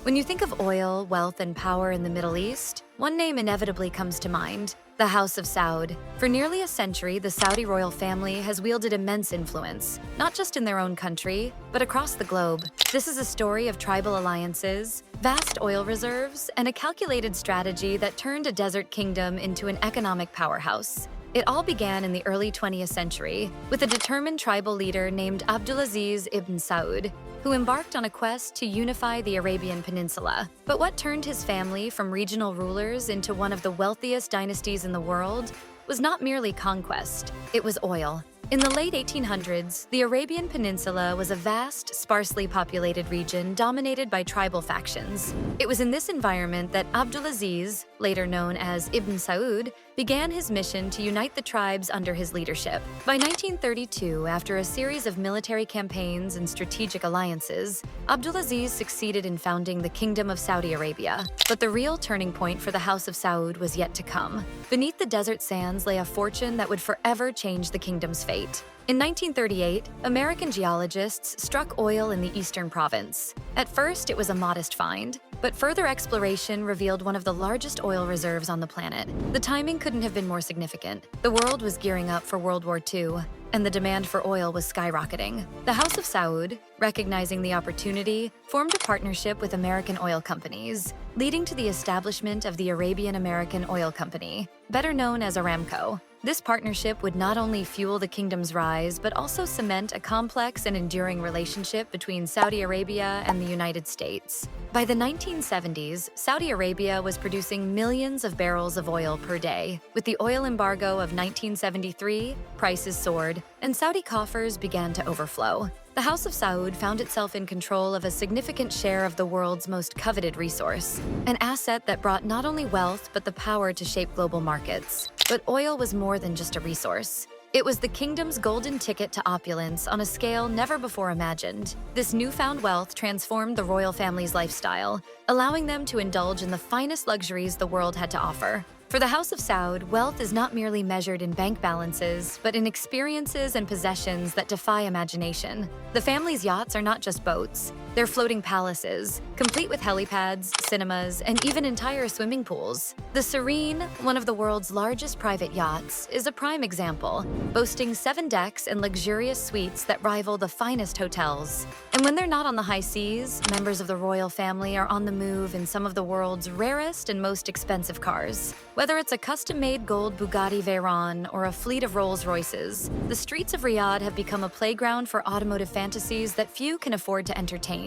When you think of oil, wealth, and power in the Middle East, one name inevitably comes to mind: the House of Saud. For nearly a century, the Saudi royal family has wielded immense influence, not just in their own country, but across the globe. This is a story of tribal alliances, vast oil reserves, and a calculated strategy that turned a desert kingdom into an economic powerhouse. It all began in the early 20th century with a determined tribal leader named Abdulaziz ibn Saud, who embarked on a quest to unify the Arabian Peninsula. But what turned his family from regional rulers into one of the wealthiest dynasties in the world was not merely conquest, it was oil. In the late 1800s, the Arabian Peninsula was a vast, sparsely populated region dominated by tribal factions. It was in this environment that Abdulaziz, later known as Ibn Saud, began his mission to unite the tribes under his leadership. By 1932, after a series of military campaigns and strategic alliances, Abdulaziz succeeded in founding the Kingdom of Saudi Arabia. But the real turning point for the House of Saud was yet to come. Beneath the desert sands lay a fortune that would forever change the kingdom's fate. In 1938, American geologists struck oil in the eastern province. At first, it was a modest find, but further exploration revealed one of the largest oil reserves on the planet. The timing couldn't have been more significant. The world was gearing up for World War II, and the demand for oil was skyrocketing. The House of Saud, recognizing the opportunity, formed a partnership with American oil companies, leading to the establishment of the Arabian American Oil Company, better known as Aramco. This partnership would not only fuel the kingdom's rise, but also cement a complex and enduring relationship between Saudi Arabia and the United States. By the 1970s, Saudi Arabia was producing millions of barrels of oil per day. With the oil embargo of 1973, prices soared, and Saudi coffers began to overflow. The House of Saud found itself in control of a significant share of the world's most coveted resource, an asset that brought not only wealth but the power to shape global markets. But oil was more than just a resource. It was the kingdom's golden ticket to opulence on a scale never before imagined. This newfound wealth transformed the royal family's lifestyle, allowing them to indulge in the finest luxuries the world had to offer. For the House of Saud, wealth is not merely measured in bank balances, but in experiences and possessions that defy imagination. The family's yachts are not just boats. They're floating palaces, complete with helipads, cinemas, and even entire swimming pools. The Serene, one of the world's largest private yachts, is a prime example, boasting 7 decks and luxurious suites that rival the finest hotels. And when they're not on the high seas, members of the royal family are on the move in some of the world's rarest and most expensive cars. Whether it's a custom-made gold Bugatti Veyron or a fleet of Rolls-Royces, the streets of Riyadh have become a playground for automotive fantasies that few can afford to entertain.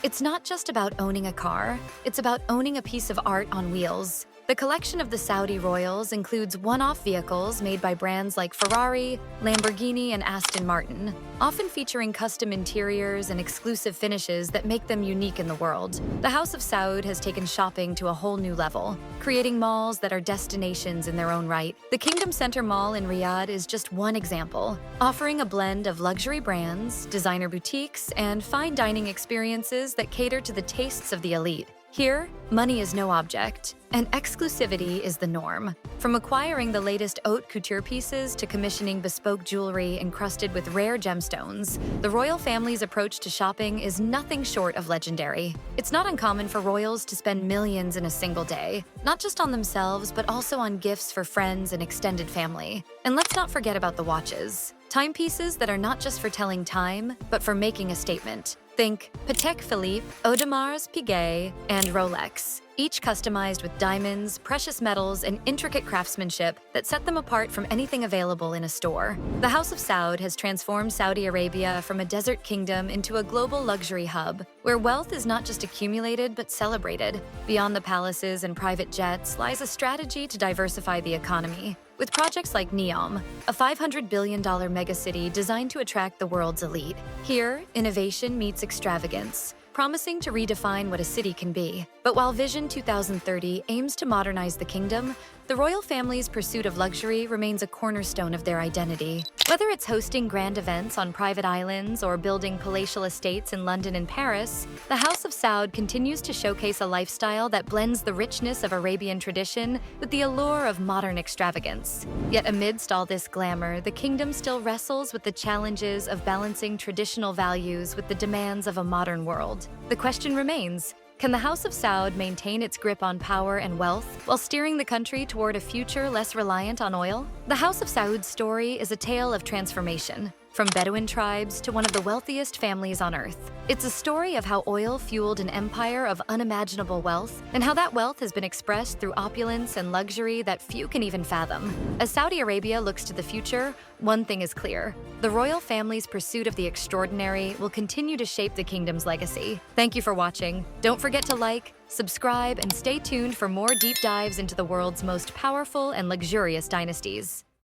It's not just about owning a car, it's about owning a piece of art on wheels. The collection of the Saudi royals includes one-off vehicles made by brands like Ferrari, Lamborghini, and Aston Martin, often featuring custom interiors and exclusive finishes that make them unique in the world. The House of Saud has taken shopping to a whole new level, creating malls that are destinations in their own right. The Kingdom Center Mall in Riyadh is just one example, offering a blend of luxury brands, designer boutiques, and fine dining experiences that cater to the tastes of the elite. Here, money is no object, and exclusivity is the norm. From acquiring the latest haute couture pieces to commissioning bespoke jewelry encrusted with rare gemstones, the royal family's approach to shopping is nothing short of legendary. It's not uncommon for royals to spend millions in a single day, not just on themselves, but also on gifts for friends and extended family. And let's not forget about the watches. Timepieces that are not just for telling time, but for making a statement. Think Patek Philippe, Audemars Piguet, and Rolex, each customized with diamonds, precious metals, and intricate craftsmanship that set them apart from anything available in a store. The House of Saud has transformed Saudi Arabia from a desert kingdom into a global luxury hub, where wealth is not just accumulated but celebrated. Beyond the palaces and private jets lies a strategy to diversify the economy. With projects like NEOM, a $500 billion megacity designed to attract the world's elite. Here, innovation meets extravagance, promising to redefine what a city can be. But while Vision 2030 aims to modernize the kingdom, the royal family's pursuit of luxury remains a cornerstone of their identity. Whether it's hosting grand events on private islands or building palatial estates in London and Paris, the House of Saud continues to showcase a lifestyle that blends the richness of Arabian tradition with the allure of modern extravagance. Yet amidst all this glamour, the kingdom still wrestles with the challenges of balancing traditional values with the demands of a modern world. The question remains, Can the House of Saud maintain its grip on power and wealth while steering the country toward a future less reliant on oil? The House of Saud's story is a tale of transformation, from Bedouin tribes to one of the wealthiest families on earth. It's a story of how oil fueled an empire of unimaginable wealth and how that wealth has been expressed through opulence and luxury that few can even fathom. As Saudi Arabia looks to the future, one thing is clear: the royal family's pursuit of the extraordinary will continue to shape the kingdom's legacy. Thank you for watching. Don't forget to like, subscribe, and stay tuned for more deep dives into the world's most powerful and luxurious dynasties.